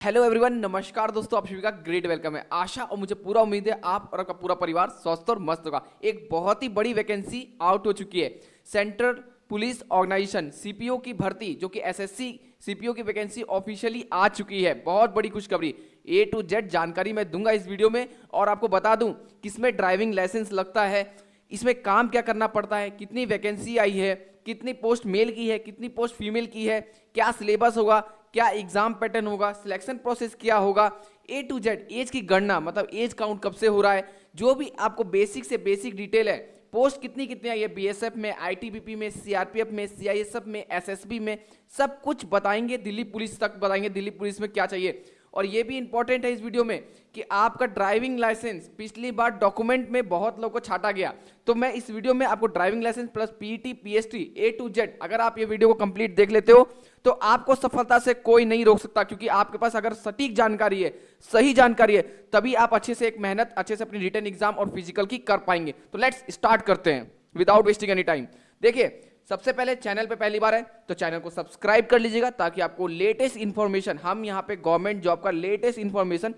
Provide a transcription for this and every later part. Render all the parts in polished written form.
Hello everyone, नमस्कार दोस्तों, आप सभी का ग्रेट वेलकम है। आशा और मुझे पूरा उम्मीद है आप और आपका पूरा परिवार स्वस्थ और मस्त होगा। एक बहुत ही बड़ी वैकेंसी आउट हो चुकी है। सेंट्रल पुलिस ऑर्गेनाइजेशन सीपीओ की भर्ती, जो कि एसएससी सीपीओ की वैकेंसी ऑफिशियली आ चुकी है। बहुत बड़ी खुशखबरी, ए टू जेड जानकारी मैं दूंगा इस वीडियो में। और आपको बता दूं किसमें ड्राइविंग लाइसेंस लगता है, इसमें काम क्या करना पड़ता है, कितनी वैकेंसी आई है, कितनी पोस्ट मेल की है, कितनी पोस्ट फीमेल की है, क्या सिलेबस होगा, क्या एग्जाम पैटर्न होगा, सिलेक्शन प्रोसेस क्या होगा, ए टू जेड एज की गणना, मतलब एज काउंट कब से हो रहा है, जो भी आपको बेसिक से बेसिक डिटेल है। पोस्ट कितनी कितनी आई है बीएसएफ में, आईटीबीपी में, सीआरपीएफ में, सीआईएसएफ में, एसएसबी में, सब कुछ बताएंगे। दिल्ली पुलिस तक बताएंगे दिल्ली पुलिस में क्या चाहिए। और ये भी इंपॉर्टेंट है इस वीडियो में कि आपका ड्राइविंग लाइसेंस पिछली बार डॉक्यूमेंट में बहुत लोगों को छाटा गया, तो मैं इस वीडियो में आपको driving licence plus PT PST A to Z, अगर आप ये वीडियो को कंप्लीट देख लेते हो तो आपको सफलता से कोई नहीं रोक सकता। क्योंकि आपके पास अगर सटीक जानकारी है, सही जानकारी है, तभी आप अच्छे से एक मेहनत अच्छे से अपनी रिटन एग्जाम और फिजिकल की कर पाएंगे। तो लेट्स स्टार्ट करते हैं विदाउट वेस्टिंग एनी टाइम। देखिए, सबसे पहले चैनल पे पहली बार है तो चैनल को सब्सक्राइब कर लीजिएगा, ताकि आपको लेटेस्ट इंफॉर्मेशन, हम यहाँ पे गवर्नमेंट जॉब का latest information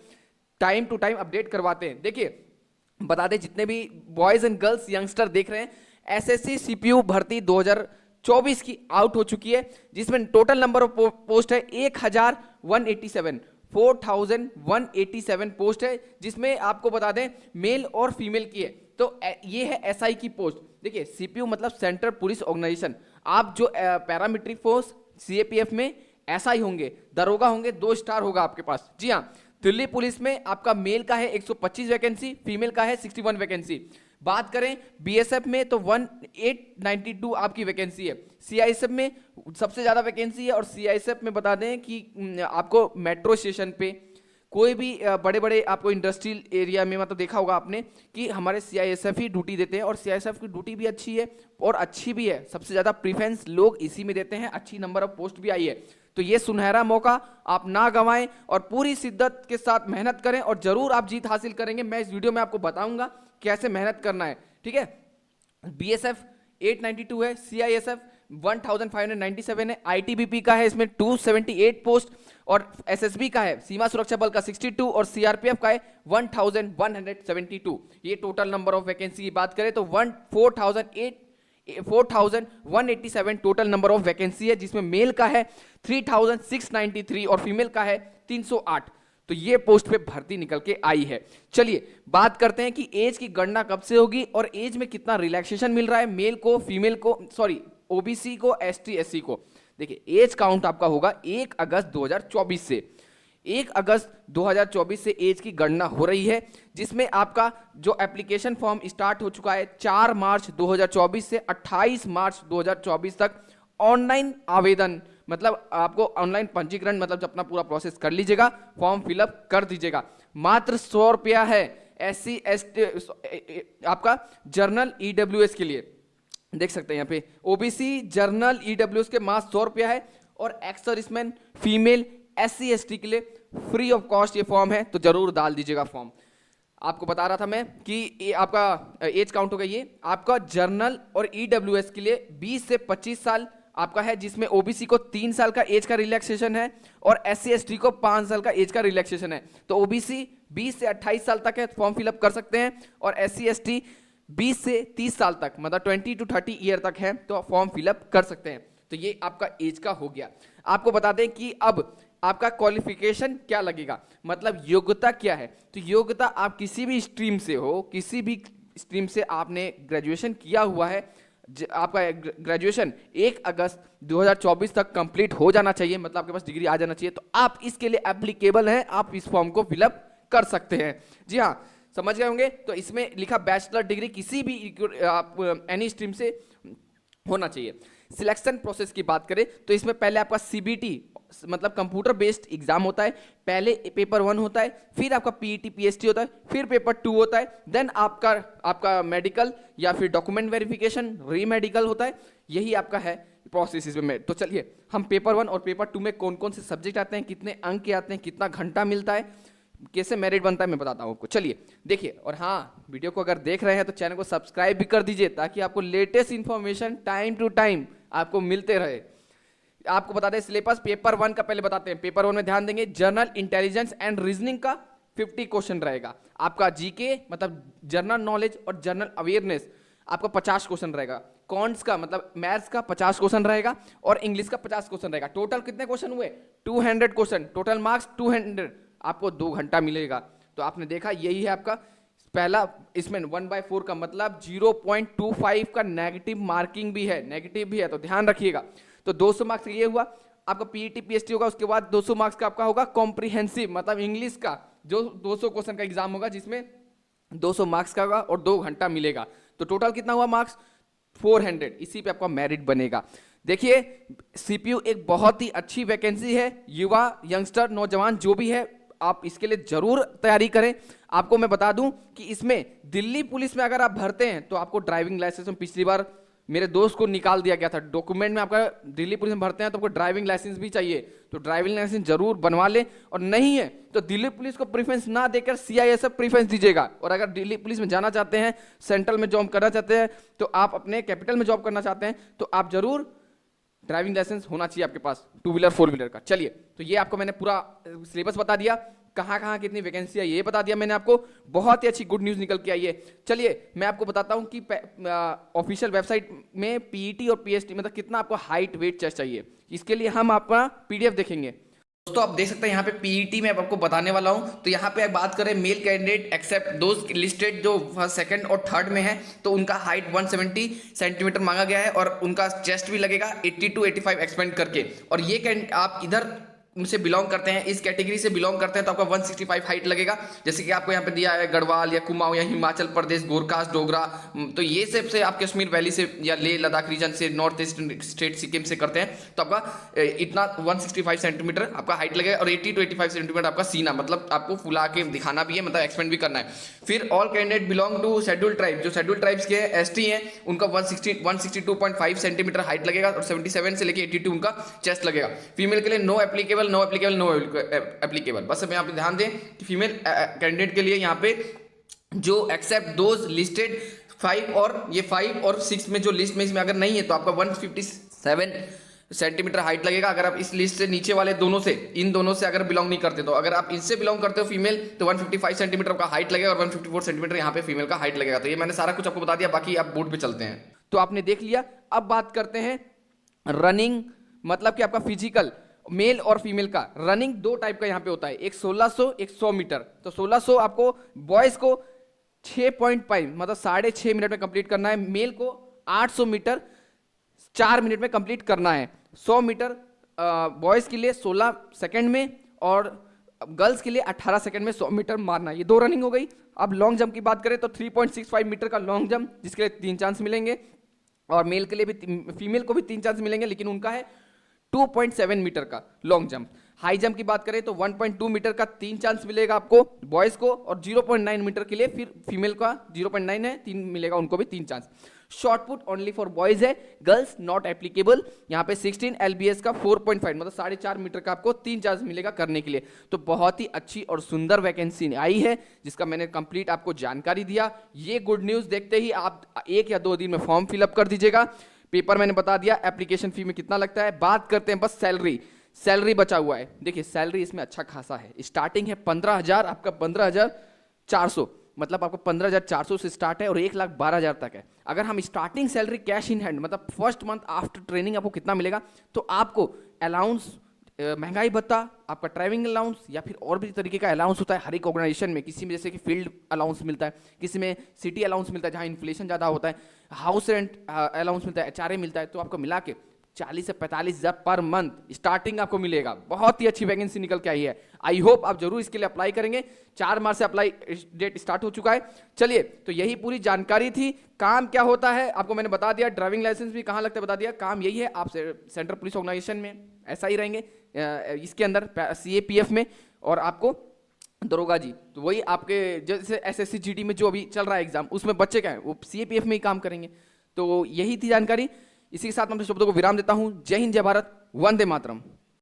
time to time update करवाते हैं। देखिए, बता दें जितने भी बॉयज एंड गर्ल्स यंगस्टर देख रहे हैं, एसएससी सीपीयू भर्ती 2024 की आउट हो चुकी है, जिसमें टोटल नंबर ऑफ पोस्ट है 4187 पोस्ट है, जिसमें आपको बता दें मेल और फीमेल की है। तो ये है एसआई की पोस्ट। देखिए, सीपीयू मतलब सेंट्रल पुलिस ऑर्गेनाइजेशन। आप जो पैरामिलिट्री फोर्स सीएपीएफ में एसआई होंगे, दरोगा होंगे, 2 स्टार होगा आपके पास। जी हाँ, दिल्ली पुलिस में आपका मेल का है 125 वैकेंसी, फीमेल का है 61 वैकेंसी। बात करें बीएसएफ में तो 1892 आपकी वैकेंसी है। सीआईएसएफ में सबसे ज्यादा वैकेंसी है। और सीआईएसएफ में बता दें कि आपको मेट्रो स्टेशन पे, कोई भी बड़े बड़े आपको इंडस्ट्रियल एरिया में, मतलब देखा होगा आपने कि हमारे सीआईएसएफ ही ड्यूटी देते हैं। और सीआईएसएफ की ड्यूटी भी अच्छी है और अच्छी भी है, सबसे ज्यादा प्रीफरेंस लोग इसी में देते हैं। अच्छी नंबर ऑफ पोस्ट भी आई है। तो ये सुनहरा मौका आप ना गंवाएं और पूरी शिद्दत के साथ मेहनत करें, और जरूर आप जीत हासिल करेंगे। मैं इस वीडियो में आपको बताऊंगा कैसे मेहनत करना है। ठीक है, बीएसएफ 892 है, सीआईएसएफ 1597 है, आईटीबीपी का है इसमें 278 पोस्ट, और एसएसबी का है सीमा सुरक्षा बल का 62, और सीआरपीएफ का है 1172। ये टोटल नंबर ऑफ वैकेंसी की बात करें तो 4187 टोटल नंबर ऑफ वैकेंसी है, जिसमें मेल का है 3693 और फीमेल का है 308। तो ये पोस्ट पे भर्ती निकल के आई है। चलिए बात करते हैं कि एज की गणना कब से होगी और एज में कितना रिलैक्सेशन मिल रहा है मेल को, फीमेल को, सॉरी ओबीसी को, एसटी एससी को। देखिए, एज काउंट आपका होगा 1 अगस्त 2024 से। 1 अगस्त 2024 से एज की गणना हो रही है, जिसमें आपका जो एप्लीकेशन फॉर्म स्टार्ट हो चुका है 4 मार्च 2024 से 28 मार्च 2024 तक। ऑनलाइन आवेदन मतलब आपको ऑनलाइन पंजीकरण, मतलब जब अपना पूरा प्रोसेस कर लीजिएगा, फॉर्म फिलअप कर दीजिएगा। मात्र 100 रुपया है एससी एसटी आपका जर्नल ईडब्ल्यूएस के लिए। देख सकते हैं यहाँ पे ओबीसी जर्नल ईडब्ल्यूएस के मात्र 100 रुपया है। और ex serviceman, female, SC ST के लिए फ्री ऑफ कॉस्ट ये फॉर्म है, तो जरूर डाल दीजिएगा फॉर्म। आपको बता रहा था मैं कि ये आपका एज काउंट होगा। ये आपका जर्नल और ईडब्ल्यूएस के लिए 20 से 25 साल आपका है, जिसमें ओबीसी को 3 साल का एज का रिलैक्सेशन है और एससी एसटी को 5 साल का एज का रिलैक्सेशन है। तो ओबीसी 20 से 28 साल तक है, फॉर्म फिलअप कर सकते हैं, और एससी एसटी 20 से 30 साल तक, मतलब 20 to 30 ईयर तक है, तो फॉर्म फिलअप कर सकते हैं। तो ये आपका एज का हो गया। आपको बता दें कि अब आपका क्वालिफिकेशन क्या लगेगा, मतलब योग्यता क्या है। तो योग्यता आप किसी भी स्ट्रीम से हो, किसी भी स्ट्रीम से आपने ग्रेजुएशन किया हुआ है, आपका ग्रेजुएशन 1 अगस्त 2024 तक कंप्लीट हो जाना चाहिए, मतलब आपके पास डिग्री आ जाना चाहिए, तो आप इसके लिए एप्लीकेबल हैं, आप इस फॉर्म को फिलअप कर सकते हैं। जी हाँ, समझ गए होंगे। तो इसमें लिखा बैचलर डिग्री किसी भी आप एनी स्ट्रीम से होना चाहिए। सिलेक्शन प्रोसेस की बात करें तो इसमें पहले आपका सीबीटी मतलब कंप्यूटर बेस्ड एग्जाम होता है। पहले पेपर 1 होता है, फिर आपका पीईटी पीएसटी होता है, फिर पेपर 2 होता है, देन आपका मेडिकल या फिर डॉक्यूमेंट वेरिफिकेशन, री मेडिकल होता है। यही आपका है प्रोसेस इसमें। तो चलिए हम पेपर 1 और पेपर 2 में कौन कौन से सब्जेक्ट आते हैं, कितने अंक के आते हैं, कितना घंटा मिलता है, कैसे मेरिट बनता है, मैं बताता हूँ आपको। चलिए देखिए, और हाँ, वीडियो को अगर देख रहे हैं तो चैनल को सब्सक्राइब भी कर दीजिए, ताकि आपको latest information time to time आपको मिलते रहे। आपको बता दें सिलेबस पेपर 1 का पहले बताते हैं। पेपर 1 में ध्यान देंगे, जनरल इंटेलिजेंस एंड रीजनिंग का 50 क्वेश्चन रहेगा। आपका जीके मतलब जनरल नॉलेज और जनरल अवेयरनेस आपका 50 क्वेश्चन रहेगा। कॉन्ट्स का मतलब मैथ्स का 50 क्वेश्चन रहेगा और इंग्लिश का 50 क्वेश्चन रहेगा। टोटल कितने क्वेश्चन हुए? 200 क्वेश्चन, टोटल मार्क्स 200। आपको 2 घंटा मिलेगा। तो आपने देखा यही है आपका पहला। इसमें 1/4 का मतलब 0.25 का नेगेटिव मार्किंग भी है, नेगेटिव भी है, तो ध्यान रखिएगा। तो 200 मार्क्स ये हुआ आपका पीईटी पीएसटी होगा। उसके बाद 200 मार्क्स का आपका होगा कॉम्प्रिहेंसिव मतलब इंग्लिश का, जो 200 क्वेश्चन का एग्जाम होगा जिसमें 200 मार्क्स का होगा और 2 घंटा मिलेगा। तो टोटल कितना हुआ मार्क्स? 400। इसी पे आपका मेरिट बनेगा। देखिए सीपीयू एक बहुत ही अच्छी वैकेंसी है। युवा यंगस्टर नौजवान जो भी है आप इसके लिए जरूर तैयारी करें। आपको मैं बता दूं कि इसमें दिल्ली पुलिस में अगर आप भरते हैं तो आपको ड्राइविंग लाइसेंस में पिछली बार मेरे दोस्त को निकाल दिया गया था डॉक्यूमेंट में। आपका दिल्ली पुलिस में भरते हैं तो आपको ड्राइविंग लाइसेंस भी चाहिए, तो ड्राइविंग लाइसेंस जरूर बनवा ले। और नहीं है तो दिल्ली पुलिस को प्रेफरेंस ना देकर सीआईएसएफ प्रेफरेंस दीजिएगा। और अगर दिल्ली पुलिस में जाना चाहते हैं, सेंट्रल में जॉब करना चाहते हैं, तो आप अपने कैपिटल में जॉब करना चाहते हैं, तो आप जरूर ड्राइविंग लाइसेंस होना चाहिए आपके पास 2 व्हीलर 4 व्हीलर का। चलिए तो ये आपको मैंने पूरा सिलेबस बता दिया, कहाँ कहाँ कितनी वैकेंसी है ये बता दिया मैंने आपको। बहुत ही अच्छी गुड न्यूज़ निकल के आई है। चलिए मैं आपको बताता हूँ कि ऑफिशियल वेबसाइट में पीईटी और पीएसटी मतलब कितना आपको हाइट वेट चेस्ट चाहिए। इसके लिए हम आपका पीडीएफ देखेंगे। दोस्तों आप देख सकते हैं यहाँ पे पीईटी में आपको बताने वाला हूँ। तो यहाँ पे बात करें male candidate except those listed जो फर्स्ट सेकंड और थर्ड में है, तो उनका हाइट 170 सेंटीमीटर मांगा गया है और उनका चेस्ट भी लगेगा 80 to 85 एक्सपेंड करके। और ये आप इधर उनसे बिलोंग करते हैं, इस कैटेगरी से बिलोंग करते हैं तो आपका 165 हाइट लगेगा। जैसे कि आपको यहाँ पे दिया है गढ़वाल या कुमाऊं या हिमाचल प्रदेश, गोरखा, डोगरा, तो ये सब से आप कश्मीर वैली से या लेह लद्दाख रीजन से, नॉर्थ ईस्टर्न स्टेट सिक्किम से करते हैं तो आपका इतना 165 सेंटीमीटर आपका हाइट लगेगा। और 80 to 85 सेंटीमीटर आपका सीना मतलब आपको फुला के दिखाना भी है, मतलब एक्सपेंड भी करना है। फिर all candidate belong to schedule tribe, जो शेड्यूल ट्राइब्स के एसटी हैं उनका 162.5 सेंटीमीटर हाइट लगेगा और 77 से लेके 82 उनका चेस्ट लगेगा। फीमेल के लिए no applicable, no applicable, no applicable. बस अब यहाँ पे ध्यान दें कि फीमेल कैंडिडेट के लिए यहाँ पे जो एक्सेप्ट दोज लिस्टेड 5 और ये 5 और 6 में जो लिस्ट में इसमें अगर नहीं है तो आपका 157 सेंटीमीटर हाइट लगेगा। अगर आप इस लिस्ट से नीचे वाले दोनों से, इन दोनों से अगर बिलोंग नहीं करते, तो अगर आप इनसे बिलोंग करते हो फीमेल तो 155 सेंटीमीटर का हाइट लगेगा और 154 सेंटीमीटर यहाँ पे फीमेल का हाइट लगेगा। तो ये मैंने सारा कुछ आपको बता दिया, बाकी आप बोर्ड पे चलते हैं। तो आपने देख लिया। अब बात करते हैं रनिंग, मतलब कि आपका फिजिकल मेल और फीमेल का। रनिंग 2 टाइप का यहाँ पे होता है, एक 1600 एक 100 मीटर। तो 1600 आपको बॉयज को 6.5 मतलब 6.5 मिनट में कंप्लीट करना है, मेल को 800 मीटर 4 मिनट में कंप्लीट करना है। 100 मीटर बॉयज के लिए 16 सेकंड में और गर्ल्स के लिए 18 सेकंड में 100 मीटर मारना है। ये 2 रनिंग हो गई। अब लॉन्ग जंप की बात करें तो 3.65 मीटर का लॉन्ग जंप, जिसके लिए 3 चांस मिलेंगे और मेल के लिए भी, फीमेल को भी 3 चांस मिलेंगे, लेकिन उनका है 2.7 मीटर का लॉन्ग जंप। हाई जंप की बात करें तो 1.2 मीटर का 3 चांस मिलेगा आपको बॉयज को और 0.9 मीटर के लिए फिर फीमेल का 0.9 है, 3 मिलेगा उनको भी 3 chance. Short put only for boys है, गर्ल्स नॉट एप्लीकेबल। यहाँ पे 16 LBS का 4.5 मतलब 4.5 मीटर का आपको 3 चांस मिलेगा करने के लिए। तो बहुत ही अच्छी और सुंदर वैकेंसी आई है जिसका मैंने कंप्लीट आपको जानकारी दिया। ये गुड न्यूज देखते ही आप 1 या 2 दिन में फॉर्म फिलअप कर दीजिएगा। पेपर मैंने बता दिया, एप्लीकेशन फी में कितना लगता है। बात करते हैं बस सैलरी बचा हुआ है। देखिए सैलरी इसमें अच्छा खासा है, स्टार्टिंग है 15,000 आपका 15,400 मतलब आपको 15,400 से स्टार्ट है और 1,12,000 तक है। अगर हम starting salary cash in hand मतलब फर्स्ट मंथ आफ्टर ट्रेनिंग आपको कितना मिलेगा, तो आपको अलाउंस, महंगाई भत्ता, आपका ट्रैवलिंग अलाउंस या फिर और भी तरीके का अलाउंस होता है हर एक ऑर्गेनाइजेशन में। किसी में जैसे कि फील्ड अलाउंस मिलता है, किसी में सिटी अलाउंस मिलता है जहाँ इन्फ्लेशन ज़्यादा होता है, हाउस रेंट अलाउंस मिलता है, HRA मिलता है। तो आपको मिला के 40 से 45,000 पर मंथ स्टार्टिंग आपको मिलेगा। बहुत ही अच्छी वैकेंसी निकल के आई है। आई होप आप जरूर इसके लिए अप्लाई करेंगे। 4 मार्च से अप्लाई डेट स्टार्ट हो चुका है। चलिए तो यही पूरी जानकारी थी। काम क्या होता है आपको मैंने बता दिया, ड्राइविंग लाइसेंस भी कहाँ लगता है बता दिया। काम यही है, आप सेंट्रल पुलिस ऑर्गेनाइजेशन में ऐसा ही रहेंगे, इसके अंदर CAPF में, और आपको दरोगा जी तो वही आपके जैसे SSC GD में जो अभी चल रहा है एग्जाम, उसमें बच्चे क्या है वो CAPF में ही काम करेंगे। तो यही थी जानकारी। इसी के साथ मैं अपने शब्दों को विराम देता हूं। जय हिंद, जय भारत, वंदे मातरम।